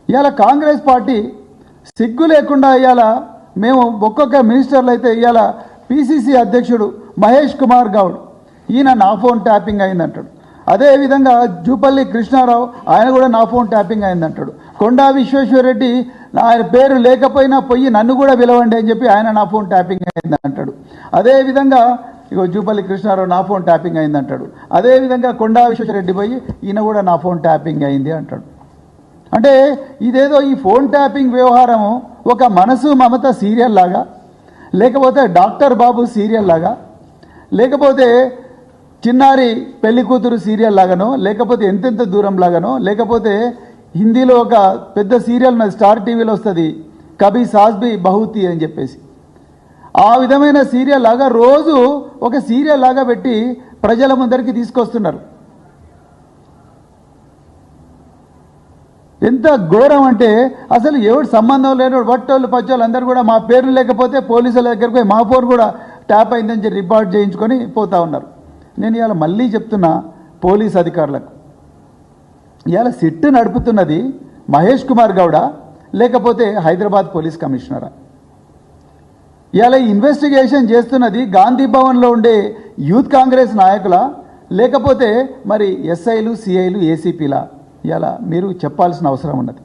ఇవాళ కాంగ్రెస్ పార్టీ సిగ్గు లేకుండా ఇవాళ మేము ఒక్కొక్క మినిస్టర్లు అయితే ఇవాళ పిసిసి అధ్యక్షుడు మహేష్ కుమార్ గౌడ్ ఈయన నా ఫోన్ ట్యాపింగ్ అయిందంటాడు. అదేవిధంగా జూపల్లి కృష్ణారావు ఆయన కూడా నా ఫోన్ ట్యాపింగ్ అయిందంటాడు. కొండా విశ్వేశ్వరరెడ్డి ఆయన పేరు లేకపోయినా పోయి నన్ను కూడా పిలవండి అని చెప్పి ఆయన నా ఫోన్ ట్యాపింగ్ అయిందంటాడు. అదేవిధంగా ఇగో జూపల్లి కృష్ణారావు నా ఫోన్ ట్యాపింగ్ అయిందంటాడు. అదేవిధంగా కొండా విశ్వేశ్వరరెడ్డి పోయి ఈయన కూడా నా ఫోన్ ట్యాపింగ్ అయింది అంటాడు. అంటే ఇదేదో ఈ ఫోన్ ట్యాపింగ్ వ్యవహారము ఒక మనసు మమత సీరియల్ లాగా, లేకపోతే డాక్టర్ బాబు సీరియల్ లాగా, లేకపోతే చిన్నారి పెళ్లి కూతురు సీరియల్ లాగానో, లేకపోతే ఎంతెంత దూరం లాగానో, లేకపోతే హిందీలో ఒక పెద్ద సీరియల్ ఉన్నది స్టార్ టీవీలో వస్తుంది కభీ సాస్ భీ బహూతీ అని చెప్పేసి, ఆ విధమైన సీరియల్ లాగా రోజు ఒక సీరియల్ లాగా పెట్టి ప్రజల ముందరికి తీసుకొస్తున్నారు. ఎంత ఘోరం అంటే అసలు ఎవరు సంబంధం లేని వట్టోళ్ళు పచ్చోళ్ళు అందరూ కూడా మా పేర్లు లేకపోతే పోలీసుల దగ్గరకు పోయి మా ఫోన్ కూడా ట్యాప్ అయిందని చెప్పి రిపోర్ట్ చేయించుకొని పోతా ఉన్నారు. నేను ఇవాళ మళ్ళీ చెప్తున్నా పోలీస్ అధికారులకు, ఇవాళ సిట్ నడుపుతున్నది మహేష్ కుమార్ గౌడ లేకపోతే హైదరాబాద్ పోలీస్ కమిషనరా? ఇవాళ ఇన్వెస్టిగేషన్ చేస్తున్నది గాంధీ భవన్లో ఉండే యూత్ కాంగ్రెస్ నాయకుల లేకపోతే మరి ఎస్ఐలు సిఐలు ఏసీపీలా? ఇలా మీరు చెప్పాల్సిన అవసరం ఉన్నది.